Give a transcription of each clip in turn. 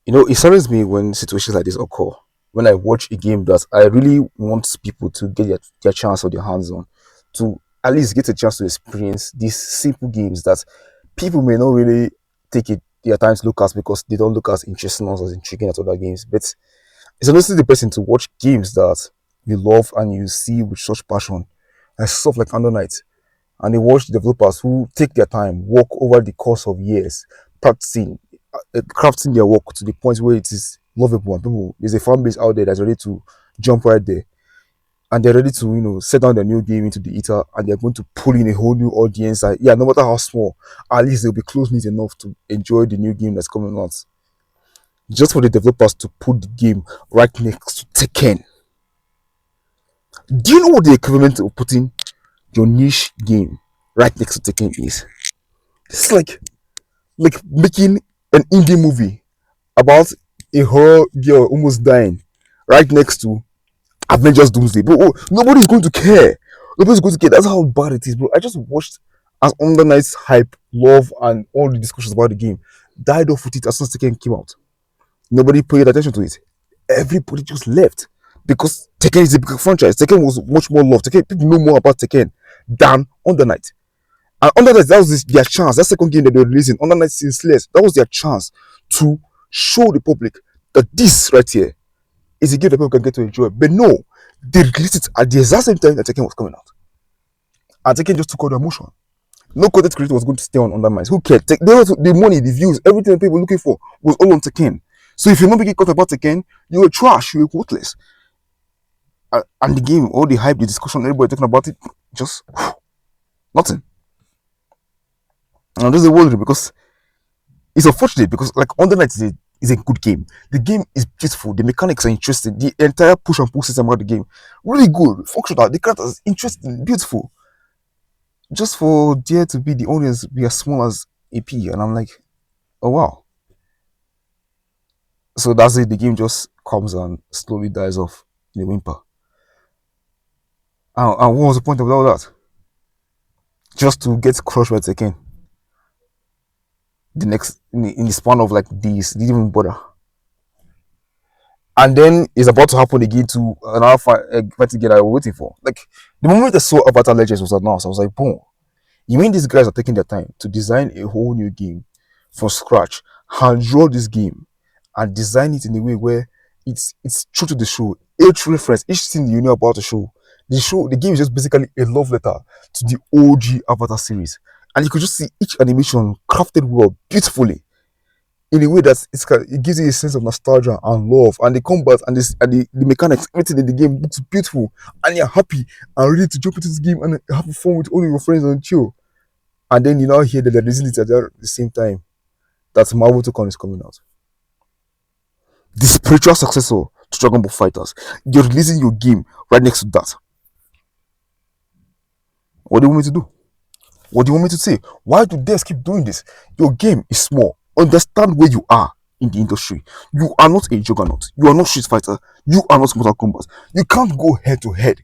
It saddens me when situations like this occur. When I watch a game that I really want people to get their chance or their hands on, to at least get a chance to experience these simple games that people may not really take their time to look at because they don't look as interesting or as intriguing as other games. But it's honestly the person to watch games that you love and you see with such passion, and stuff like Under Night. And they watch developers who take their time, work over the course of years, practicing, crafting their work to the point where it is lovable and people there's a fan base out there that's ready to jump right there and they're ready to set down their new game into the ether and they're going to pull in a whole new audience. And yeah, no matter how small, at least they'll be close knit enough to enjoy the new game that's coming out. Just for the developers to put the game right next to Tekken. Do you know what the equivalent of putting your niche game right next to Tekken is? It's like making an indie movie about a horror girl almost dying right next to Avengers Doomsday. Bro, nobody's going to care. Nobody's going to care. That's how bad it is, bro. I just watched as Under Night's hype, love, and all the discussions about the game died off with it as soon as Tekken came out. Nobody paid attention to it. Everybody just left because Tekken is a big franchise. Tekken was much more loved. Tekken, people know more about Tekken than Under Night. And Under Night, that was their chance. That second game that they were releasing, Under Night Sinsless, that was their chance to show the public that this right here is a game that people can get to enjoy. But no, they released it at the exact same time that Tekken was coming out. And Tekken just took all the emotion. No content creator was going to stay on Under Night. Who cared? The money, the views, everything people were looking for was all on Tekken. So if you're not making content about Tekken, you were trash, you were worthless. And the game, all the hype, the discussion, everybody talking about it, just nothing. And this is a world because it's unfortunate because like Under Night is a good game. The game is beautiful. The mechanics are interesting. The entire push and pull system of the game really good, functional. The characters interesting, beautiful. Just for there to be the audience be as small as AP, and I'm like, oh wow. So that's it. The game just comes and slowly dies off in a whimper. And what was the point of all that? Just to get crushed by Tekken. The next in the span of like these, didn't even bother. And then it's about to happen again to another fighting game I was waiting for. Like the moment I saw Avatar Legends was announced, I was like, boom. You mean these guys are taking their time to design a whole new game from scratch, hand draw this game, and design it in a way where it's true to the show, each reference, each thing you know about the show. The game is just basically a love letter to the OG Avatar series, and you could just see each animation crafted well, beautifully, in a way that it gives you a sense of nostalgia and love, and the combat and the mechanics, everything in the game looks beautiful, and you're happy and ready to jump into this game and have fun with all your friends and chill. And then you now hear that they're releasing it at the same time that Marvel 2 is coming out. The spiritual successor to Dragon Ball Fighters. You're releasing your game right next to that. What do you want me to do? What do you want me to say? Why do devs keep doing this? Your game is small. Understand where you are in the industry. You are not a juggernaut. You are not Street Fighter. You are not Mortal Kombat. You can't go head to head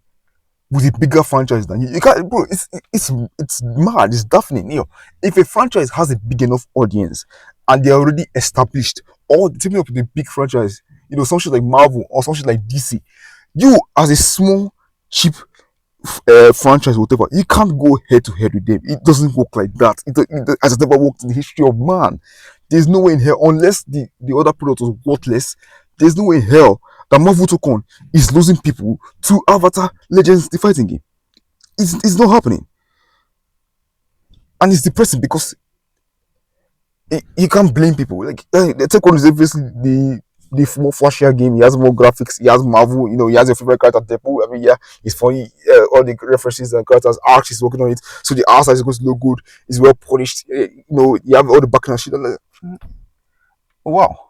with a bigger franchise than you. You can't, bro. It's mad. It's deafening. If a franchise has a big enough audience and they're already established, or teaming up with a big franchise, something like Marvel or something like DC, you as a small, cheap franchise, whatever, you can't go head to head with them. It doesn't work like that. It has never worked in the history of man. There's no way in hell, unless the other product was worthless, there's no way in hell that Marvel Tokon is losing people to Avatar Legends, the fighting game. It's not happening. And it's depressing because you can't blame people. Like, the Tokon is obviously the more flashier game. He has more graphics. He has Marvel. He has your favorite character, Deadpool. I mean, yeah, it's funny. All the references and characters, Arch is working on it, so the art is going to look good. It's well polished. You have all the background shit. Like, oh, wow.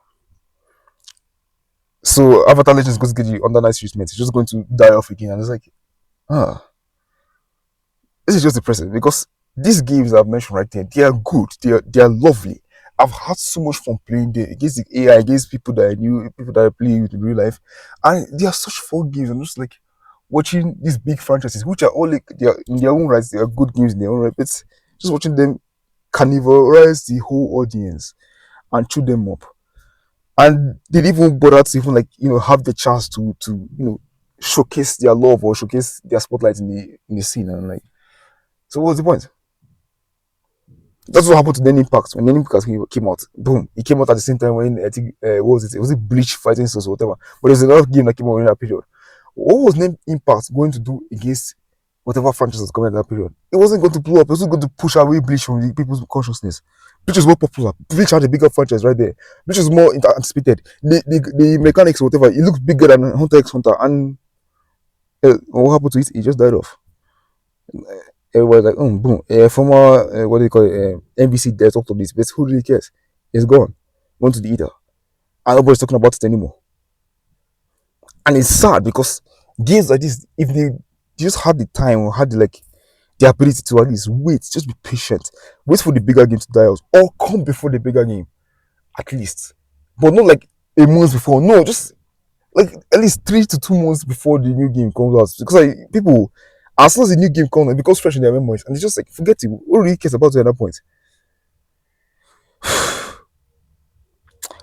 So Avatar Legends is going to get you under nice treatment. It's just going to die off again, and it's like, this is just depressing because these games I've mentioned right there, they are good. They are lovely. I've had so much fun playing them against the AI, against people that I knew, people that I play with in real life, and they are such fun games. I'm just like watching these big franchises, which are all like they are in their own rights. They are good games in their own right. But just watching them cannibalize the whole audience and chew them up. and they didn't even bother to even like have the chance to showcase their love or showcase their spotlight in the scene. And like, so what's the point? That's what happened to Then Impact when Then Impact came out. Boom, it came out at the same time when I think what was it? Was it Bleach fighting Souls or whatever? But there's another game that came out in that period. What was Name Impact going to do against whatever franchise was coming at that period? It wasn't going to blow up. It wasn't going to push away Bleach from the people's consciousness. Bleach was more popular. Bleach had a bigger franchise right there. Bleach was more anticipated. The mechanics or whatever, it looked bigger than Hunter x Hunter. And what happened to it? It just died off. Everybody's like, boom. Former, what do you call it? NBC there talked of this, but who really cares? It's gone. Gone to the ether. And nobody's talking about it anymore. And it's sad because games like this, if they just had the time or had the ability to at least wait, just be patient, wait for the bigger game to die out, or come before the bigger game, at least. But not like a month before. No, just like at least 3 to 2 months before the new game comes out. Because like people, as soon as the new game comes, it becomes fresh in their memories, and it's just like forget it. Who really cares about it at that point?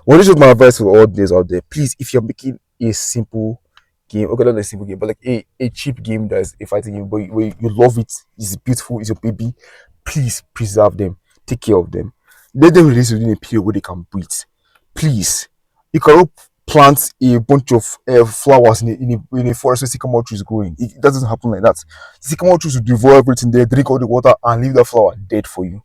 Well, this is my advice for all days out there. Please, if you're making a simple game, okay, not a simple game, but like a cheap game that's a fighting game, but you love it, it's beautiful, it's your baby, please preserve them, take care of them. Let them release within a period where they can breathe. Please. You cannot plant a bunch of flowers in a forest where sycamore trees growing. It doesn't happen like that. Sycamore trees will devour everything there, drink all the water, and leave the flower dead for you.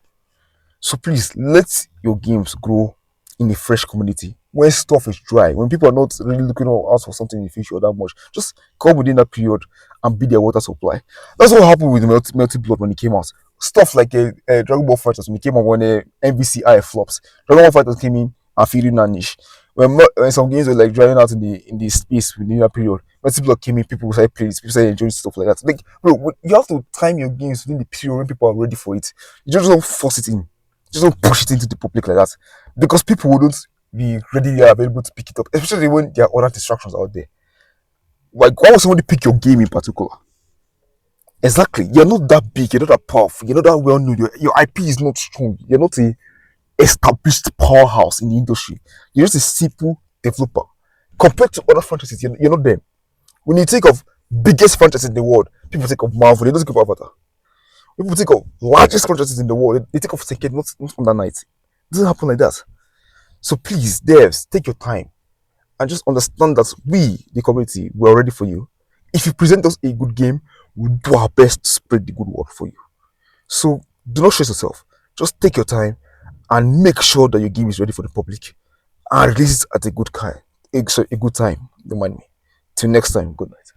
So please let your games grow in a fresh community when stuff is dry, when people are not really looking out for something in the future that much. Just come within that period and be their water supply. That's what happened with Melty Blood when it came out. Stuff like Dragon Ball Fighters when it came out when MVCI flops. Dragon Ball Fighters came in and feeling that niche. When some games were like drying out in the space within that period, Melty Blood came in, people started playing, people started enjoying stuff like that. Like, bro, you have to time your games within the period when people are ready for it. You just don't force it in. Just don't push it into the public like that because people wouldn't be readily available to pick it up, especially when there are other distractions out there. Like, why would somebody pick your game in particular? Exactly. You're not that big. You're not that powerful. You're not that well known. Your IP is not strong. You're not a established powerhouse in the industry. You're just a simple developer. Compared to other franchises, you're not them. When you think of biggest franchises in the world, people think of Marvel. They don't think of Avatar. People think of largest franchises in the world. They think of Second, not on that night. It doesn't happen like that. So please, devs, take your time and just understand that we, the community, we're ready for you. If you present us a good game, we'll do our best to spread the good word for you. So do not stress yourself. Just take your time and make sure that your game is ready for the public and release it at a good time. A good time. Don't mind me. Till next time, good night.